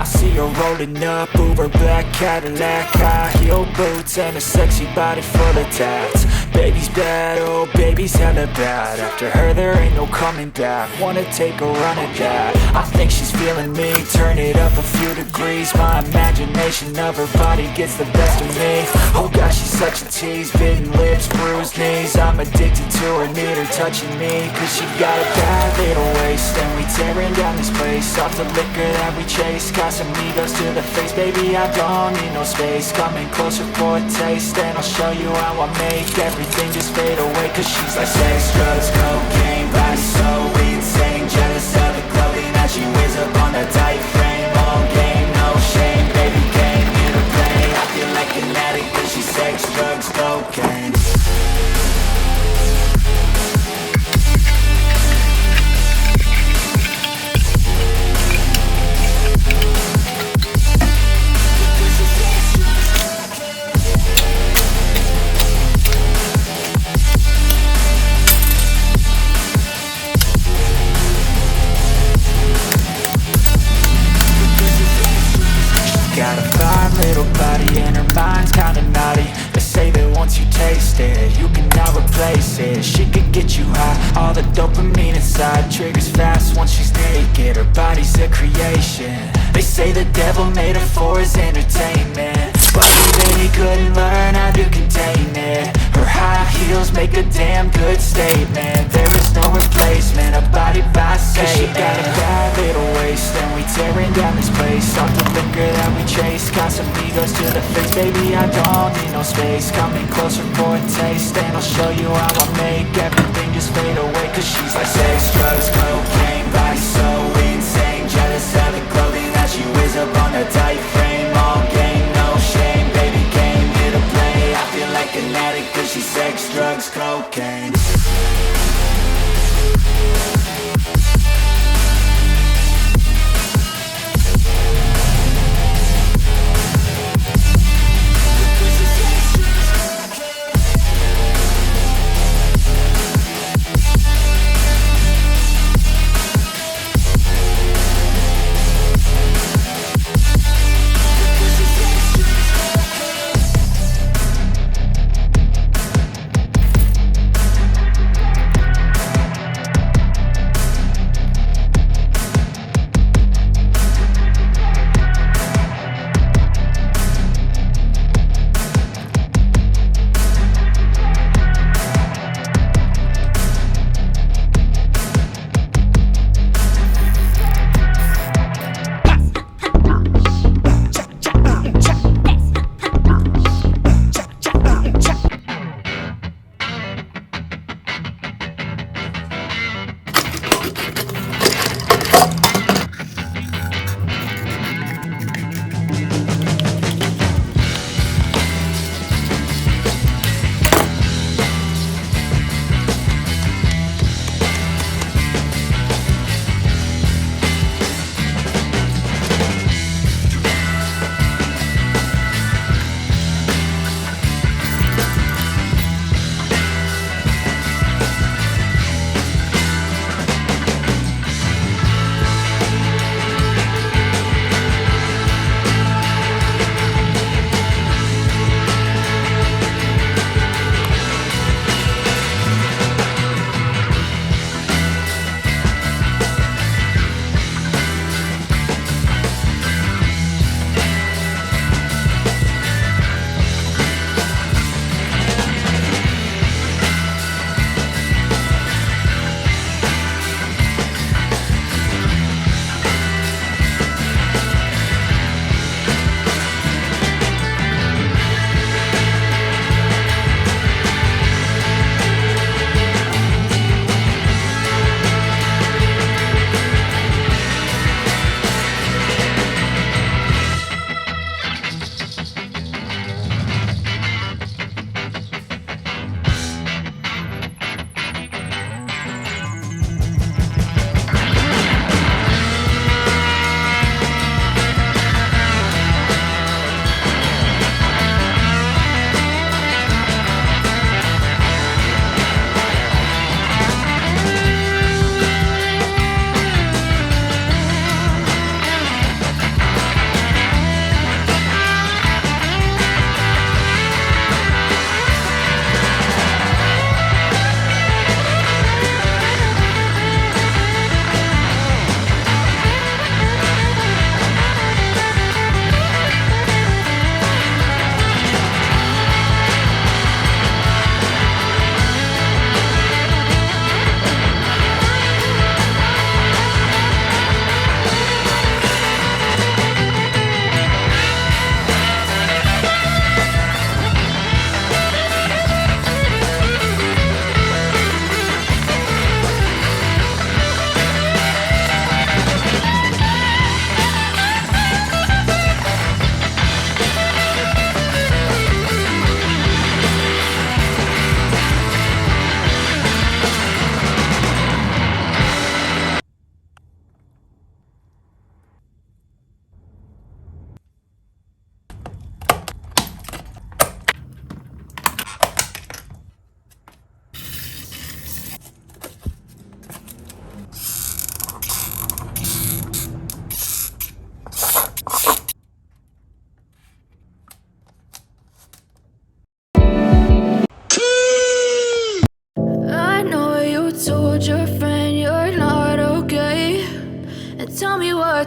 I see her rolling up, Uber black Cadillac, high heel boots and a sexy body full of tats. Baby's bad, oh baby's hella bad. After her there ain't no coming back. Wanna take a run at that. I think she's feeling me, turn it up a few degrees. My imagination of her body gets the best of me. Oh gosh, she's such a tease, bitten lips, bruised knees. I'm addicted to her, need her touching me, cause she got a bad little waist. And we tearing down this place, off the liquor that we chase. Got some egos to the face, baby I don't need no space. Coming closer for a taste, and I'll show you how I make everything just fade away. Cause she's like sex, drugs, cocaine, body so insane. Jealous of the clothing that she wears up on a tight frame. All game, no shame, baby came here to play. I feel like an addict cause she's sex, drugs, cocaine. Got a fine little body and her mind's kinda naughty. They say that once you taste it, you cannot replace it. She could get you high, all the dopamine inside triggers fast once she's naked. Her body's a creation. They say the devil made her for his entertainment, but even he couldn't learn how to contain it. Her high heels make a damn good statement. There is no replacement, a body by Satan. Cause she got a bad little waist, and we tearing down this place. Off the liquor that we chase, got some egos to the face. Baby, I don't need no space. Coming closer for a taste, and I'll show you how I make everything just fade away. Cause she's like sex, drugs, cocaine, body so insane. Jealous of the clothing that she wears up on a tight frame. All game, no shame, baby came here to play. I feel like an addict cause she's sex, drugs, cocaine.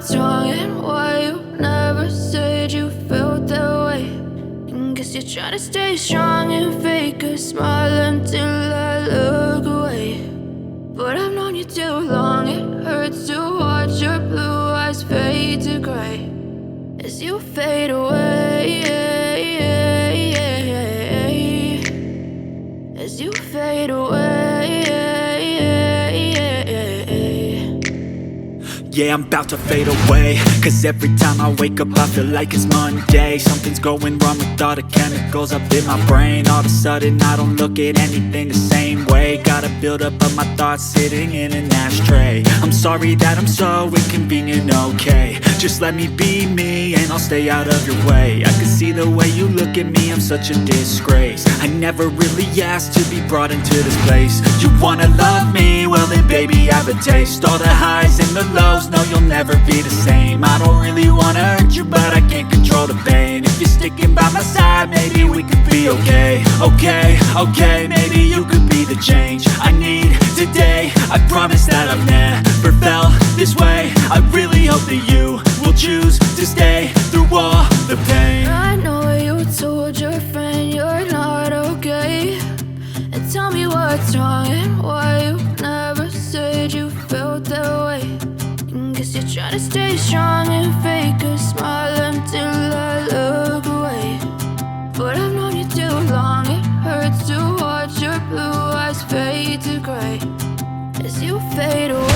what's wrong and why you never said you felt that way. And guess you're trying to stay strong and fake a smile until I look away. But I've known you too long, it hurts to watch your blue eyes fade to gray as you fade away, as you fade away. Yeah, I'm about to fade away, cause every time I wake up I feel like it's Monday. Something's going wrong with all the chemicals up in my brain. All of a sudden I don't look at anything the same way. Got a buildup of my thoughts sitting in an ashtray. I'm sorry that I'm so inconvenient, okay. Just let me be me and I'll stay out of your way. I can see the way you look at me, I'm such a disgrace. I never really asked to be brought into this place. You wanna love me? Well then baby, have a taste. All the highs and the lows, no, you'll never be the same. I don't really wanna hurt you, but I can't control the pain. If you're sticking by my side, maybe we could be okay. Okay, maybe you could be the change I need today. I promise that I've never felt this way. I really hope that you will choose to stay through all the pain. I know you told your friend you're not okay, and tell me what's wrong and why you never said you felt that way. Guess you're trying to stay strong and fake a smile until I look away. But I've known you too long, it hurts to watch your blue eyes fade to gray as you fade away.